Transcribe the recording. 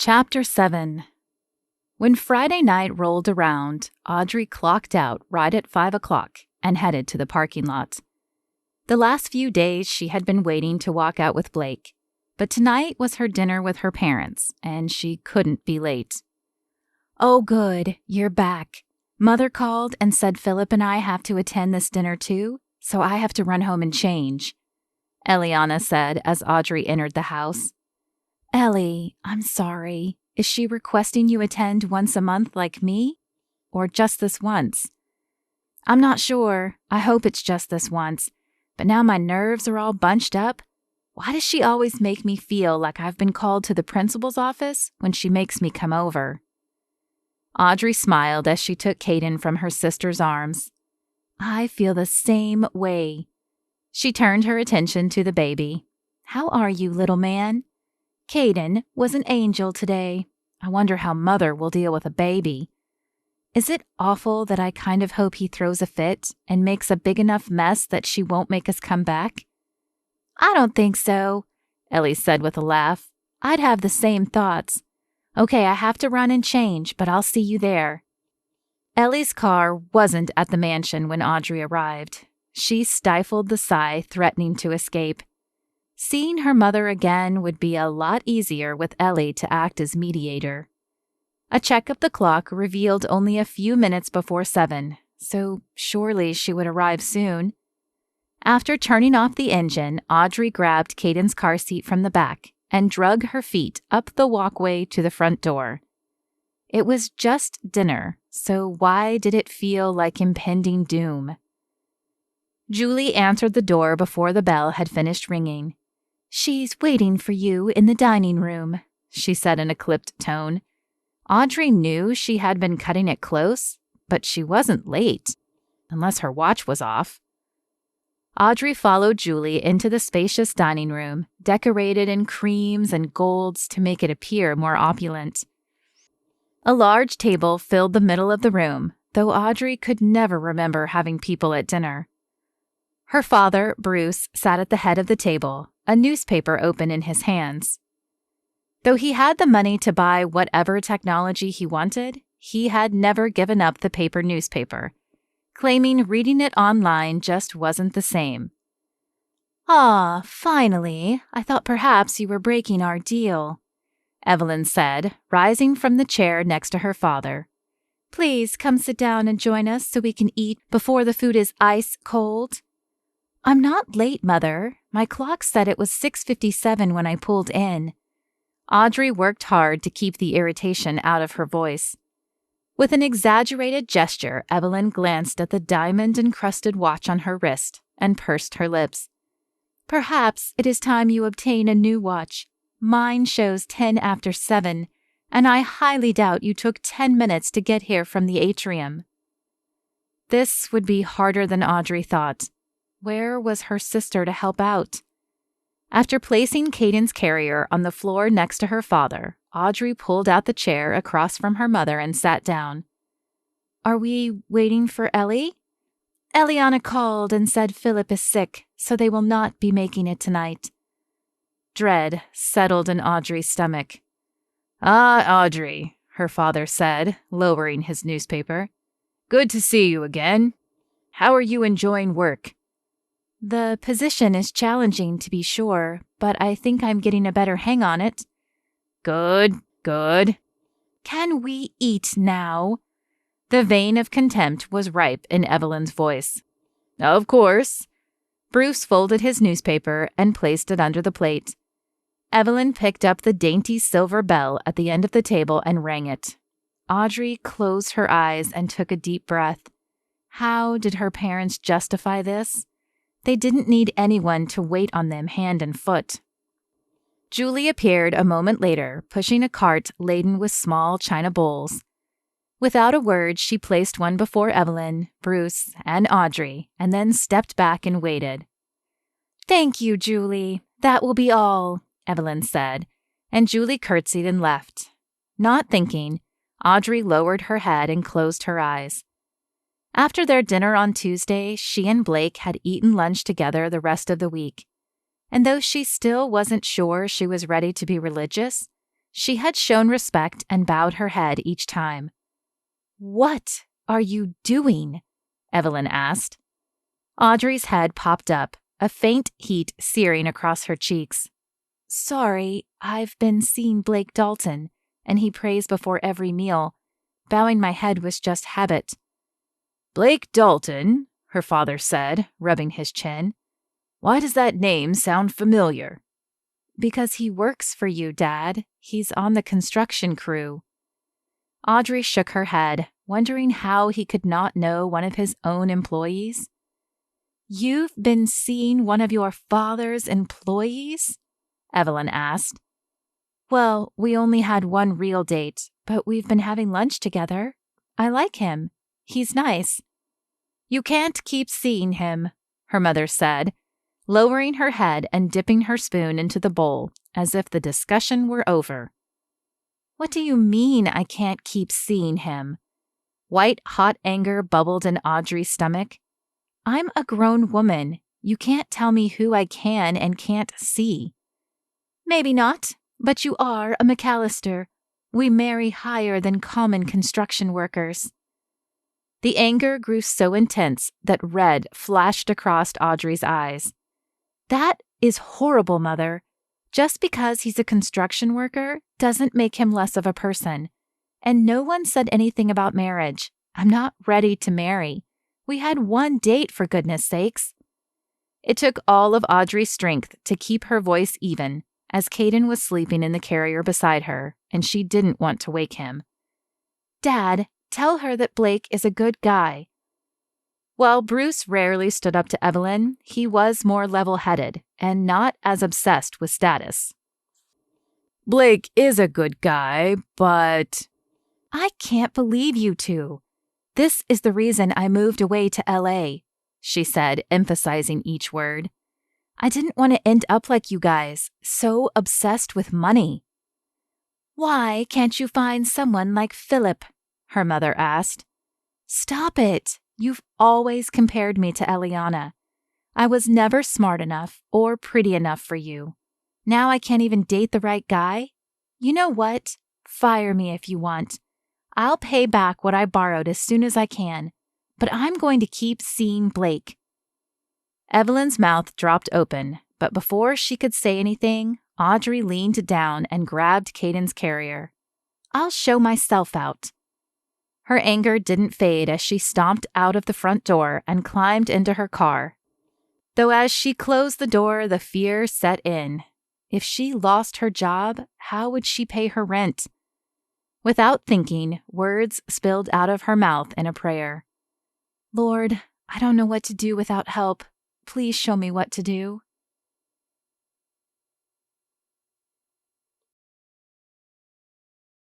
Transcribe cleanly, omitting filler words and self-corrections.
Chapter 7. When Friday night rolled around, Audrey clocked out right at 5 o'clock and headed to the parking lot. The last few days she had been waiting to walk out with Blake, but tonight was her dinner with her parents, and she couldn't be late. "Oh, good, you're back. Mother called and said Philip and I have to attend this dinner too, so I have to run home and change," Eliana said as Audrey entered the house. "Ellie, I'm sorry. Is she requesting you attend once a month like me? Or just this once?" "I'm not sure. I hope it's just this once. But now my nerves are all bunched up. Why does she always make me feel like I've been called to the principal's office when she makes me come over?" Audrey smiled as she took Caden from her sister's arms. "I feel the same way." She turned her attention to the baby. "How are you, little man? Caden was an angel today. I wonder how Mother will deal with a baby. Is it awful that I kind of hope he throws a fit and makes a big enough mess that she won't make us come back?" "I don't think so," Ellie said with a laugh. "I'd have the same thoughts. Okay, I have to run and change, but I'll see you there." Ellie's car wasn't at the mansion when Audrey arrived. She stifled the sigh threatening to escape. Seeing her mother again would be a lot easier with Ellie to act as mediator. A check of the clock revealed only a few minutes before 7, so surely she would arrive soon. After turning off the engine, Audrey grabbed Caden's car seat from the back and drug her feet up the walkway to the front door. It was just dinner, so why did it feel like impending doom? Julie answered the door before the bell had finished ringing. "She's waiting for you in the dining room," she said in a clipped tone. Audrey knew she had been cutting it close, but she wasn't late, unless her watch was off. Audrey followed Julie into the spacious dining room, decorated in creams and golds to make it appear more opulent. A large table filled the middle of the room, though Audrey could never remember having people at dinner. Her father, Bruce, sat at the head of the table, a newspaper open in his hands. Though he had the money to buy whatever technology he wanted, he had never given up the paper newspaper, claiming reading it online just wasn't the same. "Ah, finally. I thought perhaps you were breaking our deal," Evelyn said, rising from the chair next to her father. "Please come sit down and join us so we can eat before the food is ice cold." "I'm not late, Mother. My clock said it was 6:57 when I pulled in." Audrey worked hard to keep the irritation out of her voice. With an exaggerated gesture, Evelyn glanced at the diamond-encrusted watch on her wrist and pursed her lips. "Perhaps it is time you obtain a new watch. Mine shows 10 after 7, and I highly doubt you took 10 minutes to get here from the atrium." This would be harder than Audrey thought. Where was her sister to help out? After placing Caden's carrier on the floor next to her father, Audrey pulled out the chair across from her mother and sat down. "Are we waiting for Ellie?" "Eliana called and said Philip is sick, so they will not be making it tonight." Dread settled in Audrey's stomach. "Ah, Audrey," her father said, lowering his newspaper. "Good to see you again. How are you enjoying work?" "The position is challenging, to be sure, but I think I'm getting a better hang on it." "Good, good." "Can we eat now?" The vein of contempt was ripe in Evelyn's voice. "Of course." Bruce folded his newspaper and placed it under the plate. Evelyn picked up the dainty silver bell at the end of the table and rang it. Audrey closed her eyes and took a deep breath. How did her parents justify this? They didn't need anyone to wait on them hand and foot. Julie appeared a moment later, pushing a cart laden with small china bowls. Without a word, she placed one before Evelyn, Bruce, and Audrey, and then stepped back and waited. "Thank you, Julie. That will be all," Evelyn said, and Julie curtsied and left. Not thinking, Audrey lowered her head and closed her eyes. After their dinner on Tuesday, she and Blake had eaten lunch together the rest of the week. And though she still wasn't sure she was ready to be religious, She had shown respect and bowed her head each time. "What are you doing?" Evelyn asked. Audrey's head popped up, a faint heat searing across her cheeks. "Sorry, I've been seeing Blake Dalton, and he prays before every meal. Bowing my head was just habit." "Blake Dalton," her father said, rubbing his chin. "Why does that name sound familiar?" "Because he works for you, Dad. He's on the construction crew." Audrey shook her head, wondering how he could not know one of his own employees. "You've been seeing one of your father's employees?" Evelyn asked. "Well, we only had one real date, but we've been having lunch together. I like him. He's nice." "You can't keep seeing him," her mother said, lowering her head and dipping her spoon into the bowl as if the discussion were over. "What do you mean I can't keep seeing him?" White, hot anger bubbled in Audrey's stomach. "I'm a grown woman. You can't tell me who I can and can't see." "Maybe not, but you are a McAllister. We marry higher than common construction workers." The anger grew so intense that red flashed across Audrey's eyes. "That is horrible, Mother. Just because he's a construction worker doesn't make him less of a person. And no one said anything about marriage. I'm not ready to marry. We had one date, for goodness sakes." It took all of Audrey's strength to keep her voice even, as Caden was sleeping in the carrier beside her, and she didn't want to wake him. "Dad, tell her that Blake is a good guy." While Bruce rarely stood up to Evelyn, he was more level-headed and not as obsessed with status. "Blake is a good guy, but—" "I can't believe you two. This is the reason I moved away to LA," she said, emphasizing each word. "I didn't want to end up like you guys, so obsessed with money." "Why can't you find someone like Philip?" her mother asked. "Stop it. You've always compared me to Eliana. I was never smart enough or pretty enough for you. Now I can't even date the right guy? You know what? Fire me if you want. I'll pay back what I borrowed as soon as I can, but I'm going to keep seeing Blake." Evelyn's mouth dropped open, but before she could say anything, Audrey leaned down and grabbed Caden's carrier. "I'll show myself out." Her anger didn't fade as she stomped out of the front door and climbed into her car. Though as she closed the door, the fear set in. If she lost her job, how would she pay her rent? Without thinking, words spilled out of her mouth in a prayer. "Lord, I don't know what to do without help. Please show me what to do."